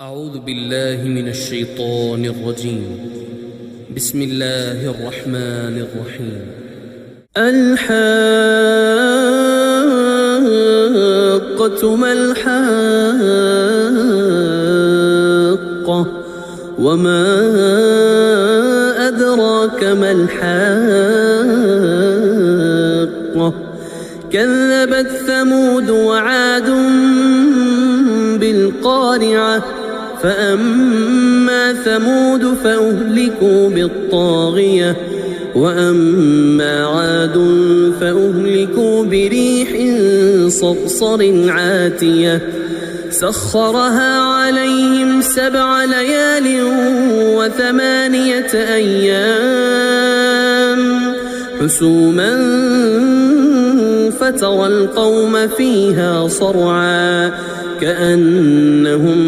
أعوذ بالله من الشيطان الرجيم. بسم الله الرحمن الرحيم. الحاقة ما الحاقة وما أدراك ما الحاقة كذبت ثمود وعاد بالقارعة فأما ثمود فأهلكوا بالطاغية وأما عاد فأهلكوا بريح صرصر عاتية سخرها عليهم 7 ليال و8 أيام حسوما فترى القوم فيها صرعا كأنهم